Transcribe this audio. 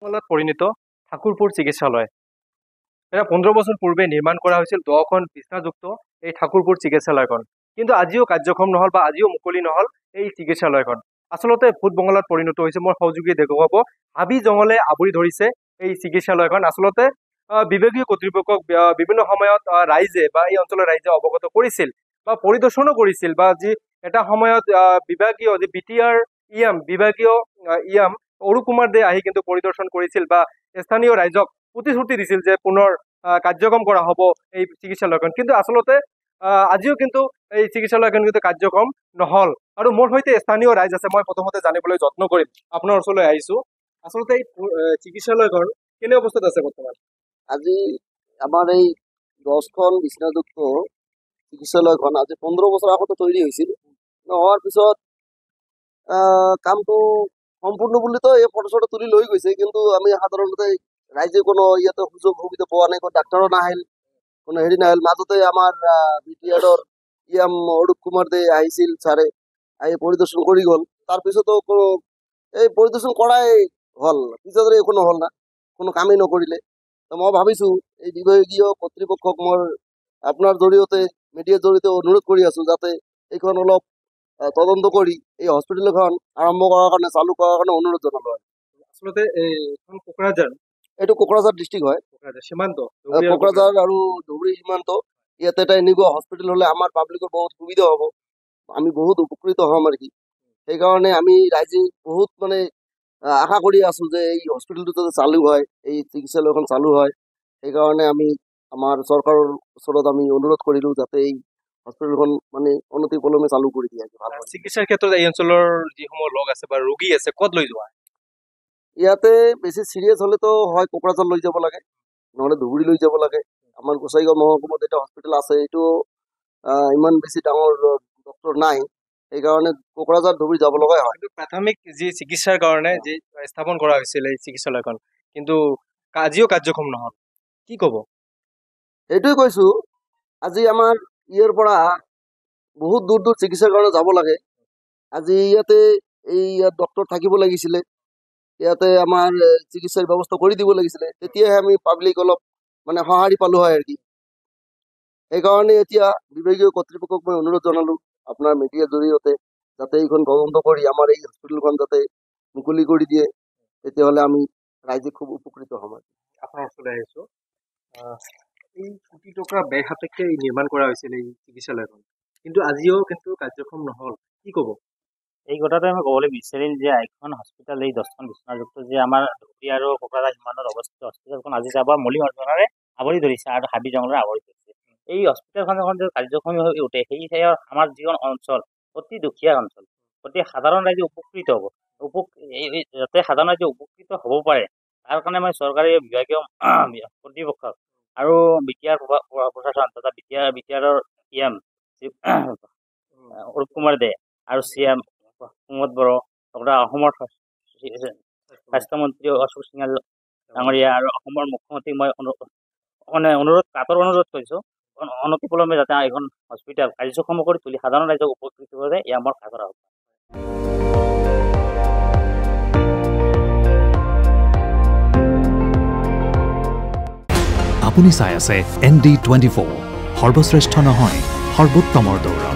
মালাত পৰিণত ঠাকুৰপুৰ চিকিৎসালয়। এটা 15 বছৰ পূৰ্বে নিৰ্মাণ কৰা হৈছিল 10খন বিছনাযুক্ত এই ঠাকুৰপুৰ চিকিৎসালয়খন। কিন্তু আজিও কাৰ্যক্ষম নহল বা আজিও মুকলি নহল এই চিকিৎসালয়খন। আচলতে ভূত বঙলাত পৰিণত হৈছে। মোৰ সহযোগীয়ে দেখুৱাব, হাবি জংঘলে আৱৰি ধৰিছে এই চিকিৎসালয়খন। আচলতে বিভাগীয় কৰ্তৃপক্ষক বিভিন্ন সময়ত ৰাইজে বা এই অঞ্চলৰ ৰাইজে অৱগত কৰিছিল বা পৰিদৰ্শনো কৰিছিল, বা যি এটা সময়ত বিভাগীয় যি বিটিআৰ বিভাগীয় ইয়াম অৰূপ কুমাৰ দে আহি কিন্তু পৰিদৰ্শন কৰিছিল বা স্থানীয় ৰাইজক প্ৰতিশ্ৰুতি দিছিল যে পুনৰ কাৰ্যক্ষম কৰা হ'ব এই চিকিৎসালয়খন। কিন্তু আচলতে আজিও কিন্তু এই চিকিৎসালয়খন কিন্তু কাৰ্যক্ষম নহল। আৰু মোৰ সৈতে স্থানীয় ৰাইজ আছে, মই প্ৰথমতে জানিবলৈ যত্ন কৰিম। আপোনাৰ ওচৰলৈ আহিছো। আচলতে এই চিকিৎসালয়খন কেনে অৱস্থাত আছে বৰ্তমান? আজি আমাৰ এই 10খন বিছনাযুক্ত চিকিৎসালয়খন আজি 15 বছৰ আগতে তৈৰি হৈছিল। হোৱাৰ পিছত কামটো সম্পূৰ্ণ বুলিতো এই ফটো তুলি লৈ গৈছে, কিন্তু আমি সাধাৰণতে ৰাইজে কোনো ইয়াতে সুযোগ সুবিধা পোৱা নাই। কোনো ডাক্তৰো নাহিল, কোনো হেৰি নাহিল। মাজতে আমাৰ বিটিআৰৰ ইয়াম অৰূপ কুমাৰ দে আহিছিল, ছাৰে আহি পৰিদৰ্শন কৰি গ'ল। তাৰপিছতো এই পৰিদৰ্শন কৰাই হ'ল, পিছত একো নহ'ল না, কোনো কামেই নকৰিলে। তো মই ভাবিছোঁ এই বিভাগীয় কৰ্তৃপক্ষক মই আপোনাৰ জৰিয়তে মিডিয়াৰ জৰিয়তে অনুৰোধ কৰি আছোঁ যাতে এইখন অলপ তদন্ত কৰি এই হস্পিটেলখন আৰম্ভ কৰাৰ কাৰণে, চালু কৰাৰ কাৰণে অনুৰোধ জনালো। আচলতে এইখন কোকৰাঝাৰ, এইটো কোকৰাঝাৰ ডিষ্ট্ৰিক্ট হয়, সীমান্ত কোকৰাঝাৰ আৰু ধুবুৰী সীমান্ত। ইয়াতে এটা এনেকুৱা হস্পিটেল হ'লে আমাৰ পাব্লিকৰ বহুত সুবিধা হ'ব, আমি বহুত উপকৃত হ'ম আৰু কি। সেইকাৰণে আমি ৰাইজে বহুত মানে আশা কৰি আছোঁ যে এই হস্পিটেলটো যাতে চালু হয়, এই চিকিৎসালয়খন চালু হয়। সেইকাৰণে আমি আমাৰ চৰকাৰৰ ওচৰত আমি অনুৰোধ কৰিলোঁ যাতে এই হস্পিটেলখন মানে অনতি পলমে চালু কৰি দিয়ে। চিকিৎসাৰ ক্ষেত্ৰত এই অঞ্চলৰ যিসমূহ লোক আছে বা ৰোগী আছে, ক'ত লৈ যোৱা? ইয়াতে বেছি চিৰিয়াছ হ'লেতো হয় কোকৰাঝাৰ লৈ যাব লাগে, নহ'লে ধুবুৰী লৈ যাব লাগে। আমাৰ গোসাইগাঁও মহকুমাত এটা হস্পিটেল আছে, এইটো ইমান বেছি ডাঙৰ ডক্টৰ নাই, সেইকাৰণে কোকৰাঝাৰ ধুবুৰী যাব লগাই হয়। কিন্তু প্ৰাথমিক যি চিকিৎসাৰ কাৰণে যি স্থাপন কৰা হৈছিল এই চিকিৎসালয়খন, কিন্তু আজিও কাৰ্যক্ষম নহল, কি ক'ব? এইটোৱে কৈছোঁ, আজি আমাৰ ইয়াৰ পৰা বহুত দূৰ দূৰ চিকিৎসাৰ কাৰণে যাব লাগে। আজি ইয়াতে ইয়াত ডক্টৰ থাকিব লাগিছিলে, ইয়াতে আমাৰ চিকিৎসাৰ ব্যৱস্থা কৰি দিব লাগিছিলে, তেতিয়াহে আমি পাব্লিক অলপ মানে সঁহাৰি পালোঁ হয় আৰু কি। সেইকাৰণে এতিয়া বিভাগীয় কৰ্তৃপক্ষক মই অনুৰোধ জনালোঁ আপোনাৰ মিডিয়াৰ জৰিয়তে যাতে এইখন তদন্ত কৰি আমাৰ এই হস্পিটেলখন যাতে মুকলি কৰি দিয়ে, তেতিয়াহ'লে আমি ৰাইজে খুব উপকৃত হ'ম। আপোনাৰ ওচৰলৈ আহিছোঁ। এই কোটি টকা ব্যয় সাপেক্ষে নিৰ্মাণ কৰা হৈছিল এই চিকিৎসালয়খন, কিন্তু আজিও কিন্তু কাৰ্যক্ষম নহল, কি ক'ব? এই কথাটো আমি ক'বলৈ বিচাৰিম যে এখন হস্পিটেল, এই 10খন বিছনাযুক্ত যে আমাৰ ধুবুৰী আৰু কোকৰাঝাৰ সীমান্তত অৱস্থিত হস্পিটেলখন আজি চাবা মলি অঞ্চলেৰে আৱৰি ধৰিছে আৰু হাবি জংঘলেৰে আৱৰি ধৰিছে। এই হস্পিটেলখন যখন কাৰ্যক্ষমী হৈ উঠে, সেই আমাৰ যিখন অঞ্চল অতি দুখীয়া অঞ্চল, অতি সাধাৰণ ৰাইজে উপকৃত হ'ব, যাতে সাধাৰণ ৰাইজে উপকৃত হ'ব পাৰে তাৰ কাৰণে মই চৰকাৰী বিভাগীয় কৰ্তৃপক্ষক আৰু বিটিআৰ প্ৰশাসন তথা বিটিআৰৰ ইয়াম অৰূপ কুমাৰ দে আৰু CM প্ৰমোদ বড়ো, অসমৰ স্বাস্থ্যমন্ত্ৰী অশোক সিংহাল ডাঙৰীয়া আৰু অসমৰ মুখ্যমন্ত্ৰীক মই কাতৰ অনুৰোধ কৰিছোঁ, অনতি পলমে যাতে এখন হস্পিটেল কাৰ্যক্ষম কৰি তুলি সাধাৰণ ৰাইজক উপকৃত কৰে, এয়া মোৰ কাতৰ আহ্বান। আপুনি চাই আছে ND24, সৰ্বশ্ৰেষ্ঠ নহয় সৰ্বোত্তমৰ দৌৰ।